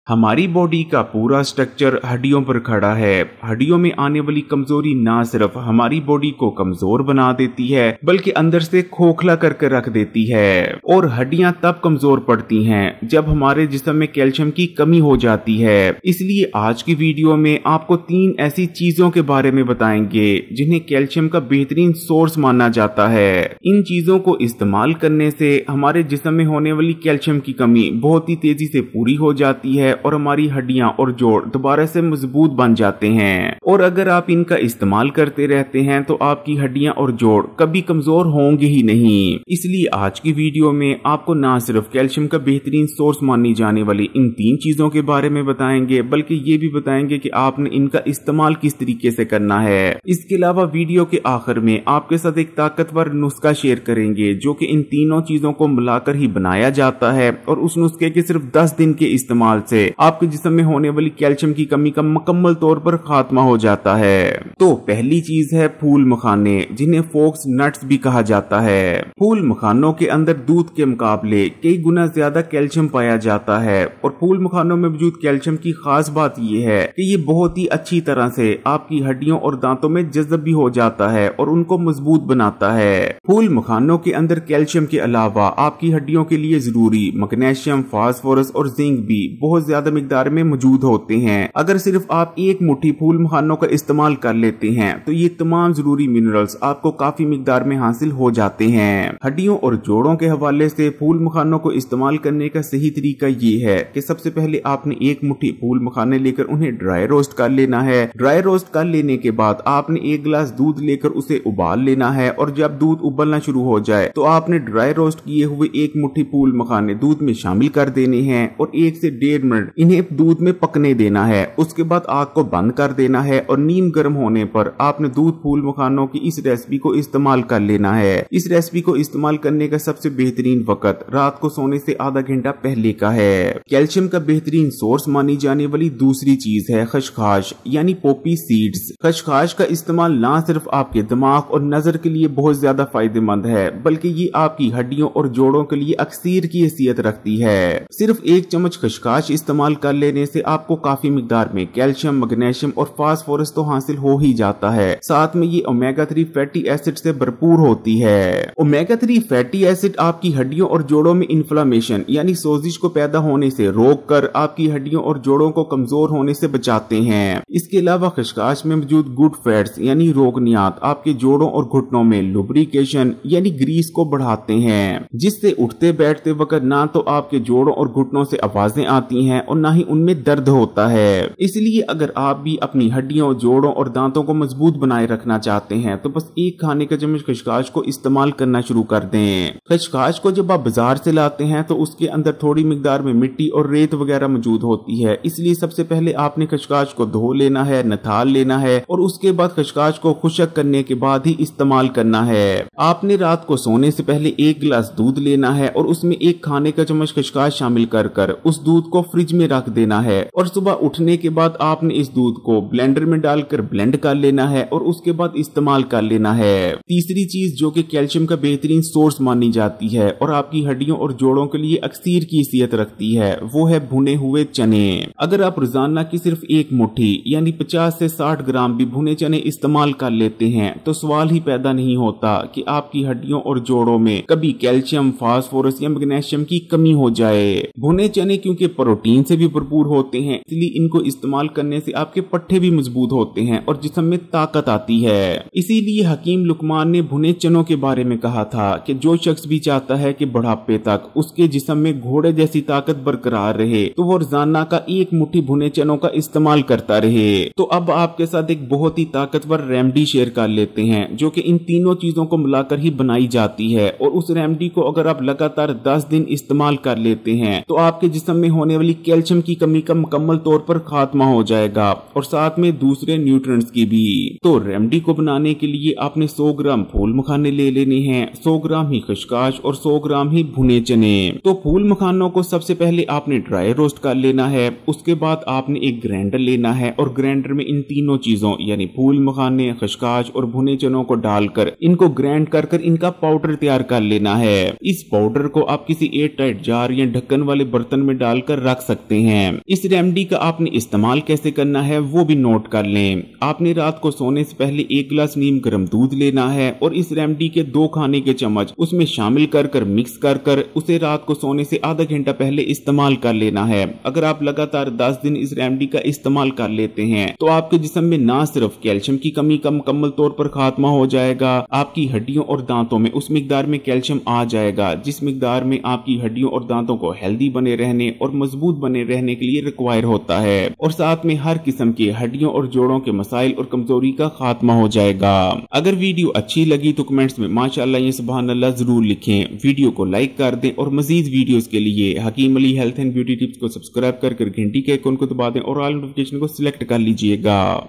हमारी बॉडी का पूरा स्ट्रक्चर हड्डियों पर खड़ा है। हड्डियों में आने वाली कमजोरी ना सिर्फ हमारी बॉडी को कमजोर बना देती है बल्कि अंदर से खोखला करके रख देती है। और हड्डियां तब कमजोर पड़ती हैं जब हमारे जिस्म में कैल्शियम की कमी हो जाती है। इसलिए आज की वीडियो में आपको 3 ऐसी चीजों के बारे में बताएंगे जिन्हें कैल्शियम का बेहतरीन सोर्स माना जाता है। इन चीजों को इस्तेमाल करने से हमारे जिस्म में होने वाली कैल्शियम की कमी बहुत ही तेजी से पूरी हो जाती है और हमारी हड्डियां और जोड़ दोबारा से मजबूत बन जाते हैं। और अगर आप इनका इस्तेमाल करते रहते हैं तो आपकी हड्डियां और जोड़ कभी कमजोर होंगे ही नहीं। इसलिए आज की वीडियो में आपको ना सिर्फ कैल्शियम का बेहतरीन सोर्स मानी जाने वाली इन 3 चीजों के बारे में बताएंगे बल्कि ये भी बताएंगे कि आपने इनका इस्तेमाल किस तरीके से करना है। इसके अलावा वीडियो के आखिर में आपके साथ एक ताकतवर नुस्खा शेयर करेंगे जो कि इन तीनों चीजों को मिलाकर ही बनाया जाता है और उस नुस्खे के सिर्फ 10 दिन के इस्तेमाल से आपके जिस्म में होने वाली कैल्शियम की कमी का मुकम्मल तौर पर खात्मा हो जाता है। तो पहली चीज है फूल मखाने, जिन्हें फोक्स नट्स भी कहा जाता है। फूल मखानों के अंदर दूध के मुकाबले कई गुना ज्यादा कैल्शियम पाया जाता है और फूल मखानों में मौजूद कैल्शियम की खास बात यह है कि ये बहुत ही अच्छी तरह से आपकी हड्डियों और दांतों में जज़ब भी हो जाता है और उनको मजबूत बनाता है। फूल मखानों के अंदर कैल्शियम के अलावा आपकी हड्डियों के लिए जरूरी मैग्नीशियम, फास्फोरस और जिंक भी बहुत ज्यादा मिकदार में मौजूद होते हैं। अगर सिर्फ आप एक मुट्ठी फूल मखानों का इस्तेमाल कर लेते हैं तो ये तमाम जरूरी मिनरल्स आपको काफी मिकदार में हासिल हो जाते हैं। हड्डियों और जोड़ों के हवाले से फूल मखानों को इस्तेमाल करने का सही तरीका ये है कि सबसे पहले आपने एक मुट्ठी फूल मखाने लेकर उन्हें ड्राई रोस्ट कर लेना है। ड्राई रोस्ट कर लेने के बाद आपने 1 गिलास दूध लेकर उसे उबाल लेना है और जब दूध उबलना शुरू हो जाए तो आपने ड्राई रोस्ट किए हुए एक मुट्ठी फूल मखाने दूध में शामिल कर देने हैं और 1 से 1.5 मिनट इन्हें दूध में पकने देना है। उसके बाद आग को बंद कर देना है और नीम गर्म होने पर आपने दूध फूल मखानों की इस रेसिपी को इस्तेमाल कर लेना है। इस रेसिपी को इस्तेमाल करने का सबसे बेहतरीन वक्त रात को सोने से आधा घंटा पहले का है। कैल्शियम का बेहतरीन सोर्स मानी जाने वाली दूसरी चीज है खसखस यानी पोपी सीड्स। खसखस का इस्तेमाल ना सिर्फ आपके दिमाग और नजर के लिए बहुत ज्यादा फायदेमंद है बल्कि ये आपकी हड्डियों और जोड़ों के लिए अक्सीर की हैसियत रखती है। सिर्फ 1 चम्मच खसखस इस्तेमाल कर लेने से आपको काफी मिकदार में कैल्शियम, मैग्नीशियम और फास्फोरस तो हासिल हो ही जाता है। साथ में ये ओमेगा 3 फैटी एसिड से भरपूर होती है। ओमेगा 3 फैटी एसिड आपकी हड्डियों और जोड़ों में इन्फ्लेमेशन यानी सोजिश को पैदा होने से रोककर आपकी हड्डियों और जोड़ों को कमजोर होने से बचाते हैं। इसके अलावा खसखस में मौजूद गुड फैट्स यानी रोगनियात आपके जोड़ों और घुटनों में लुब्रिकेशन यानी ग्रीस को बढ़ाते हैं, जिससे उठते बैठते वक्त ना तो आपके जोड़ों और घुटनों से आवाजें आती हैं और ना ही उनमें दर्द होता है। इसलिए अगर आप भी अपनी हड्डियों, जोड़ों और दांतों को मजबूत बनाए रखना चाहते हैं तो बस 1 खाने का चम्मच खसखस को इस्तेमाल करना शुरू कर दें। खसखस को जब आप बाजार से लाते हैं तो उसके अंदर थोड़ी मिकदार में मिट्टी और रेत वगैरह मौजूद होती है। इसलिए सबसे पहले आपने खसखस को धो लेना है, नथाल लेना है और उसके बाद खसखस को खुश्क करने के बाद ही इस्तेमाल करना है। आपने रात को सोने से पहले 1 गिलास दूध लेना है और उसमें 1 खाने का चम्मच खसखस शामिल कर उस दूध को फ्रिज में रख देना है और सुबह उठने के बाद आपने इस दूध को ब्लेंडर में डालकर ब्लेंड कर लेना है और उसके बाद इस्तेमाल कर लेना है। तीसरी चीज जो कि कैल्शियम का बेहतरीन सोर्स मानी जाती है और आपकी हड्डियों और जोड़ों के लिए अक्सीर की हैसियत रखती है वो है भुने हुए चने। अगर आप रोजाना की सिर्फ 1 मुट्ठी यानी 50 से 60 ग्राम भी भुने चने इस्तेमाल कर लेते हैं तो सवाल ही पैदा नहीं होता कि आपकी हड्डियों और जोड़ों में कभी कैल्शियम, फास्फोरस या मैग्नीशियम की कमी हो जाए। भुने चने क्योंकि प्रोटीन से भी भरपूर होते हैं इसलिए इनको इस्तेमाल करने से आपके पट्टे भी मजबूत होते हैं और जिस्म में ताकत आती है। इसीलिए हकीम लुकमान ने भुने चनों के बारे में कहा था कि जो शख्स भी चाहता है कि बुढ़ापे तक उसके जिस्म में घोड़े जैसी ताकत बरकरार रहे तो वो रोजाना का 1 मुट्ठी भुने चनों का इस्तेमाल करता रहे। तो अब आपके साथ एक बहुत ही ताकतवर रेमेडी शेयर कर लेते हैं जो कि इन तीनों चीजों को मिलाकर ही बनाई जाती है और उस रेमेडी को अगर आप लगातार 10 दिन इस्तेमाल कर लेते हैं तो आपके जिस्म में होने वाली कैल्शियम की कमी का मुकम्मल तौर पर खात्मा हो जाएगा और साथ में दूसरे न्यूट्रिएंट्स की भी। तो रेमेडी को बनाने के लिए आपने 100 ग्राम फूल मखाने ले लेने हैं, 100 ग्राम ही खसखस और 100 ग्राम ही भुने चने। तो फूल मखानों को सबसे पहले आपने ड्राई रोस्ट कर लेना है। उसके बाद आपने एक ग्राइंडर लेना है और ग्राइंडर में इन तीनों चीजों यानी फूल मखाने, खसखस और भुने चनों को डालकर इनको ग्राइंड कर इनका पाउडर तैयार कर लेना है। इस पाउडर को आप किसी एयर टाइट जार या ढक्कन वाले बर्तन में डालकर रख सकते सकते हैं। इस रेमेडी का आपने इस्तेमाल कैसे करना है वो भी नोट कर लें। आपने रात को सोने से पहले 1 गिलास नीम गर्म दूध लेना है और इस रेमेडी के 2 खाने के चम्मच उसमें शामिल कर मिक्स कर उसे रात को सोने से आधा घंटा पहले इस्तेमाल कर लेना है। अगर आप लगातार 10 दिन इस रेमेडी का इस्तेमाल कर लेते हैं तो आपके जिस्म में ना सिर्फ कैल्शियम की कमी का मुकम्मल तौर पर खात्मा हो जाएगा, आपकी हड्डियों और दांतों में उस मिकदार में कैल्शियम आ जाएगा जिस मिकदार में आपकी हड्डियों और दांतों को हेल्दी बने रहने और मजबूत बने रहने के लिए रिक्वायर होता है। और साथ में हर किस्म के हड्डियों और जोड़ों के मसाइल और कमजोरी का खात्मा हो जाएगा। अगर वीडियो अच्छी लगी तो कमेंट्स में माशाअल्लाह या सुभान अल्लाह जरूर लिखें। वीडियो को लाइक कर दें और मजीद वीडियोस के लिए Hakeem Ali health and beauty tips को सब्सक्राइब कर घंटी के आइकन को दबा दें और ऑल नोटिफिकेशन को सिलेक्ट कर लीजिएगा।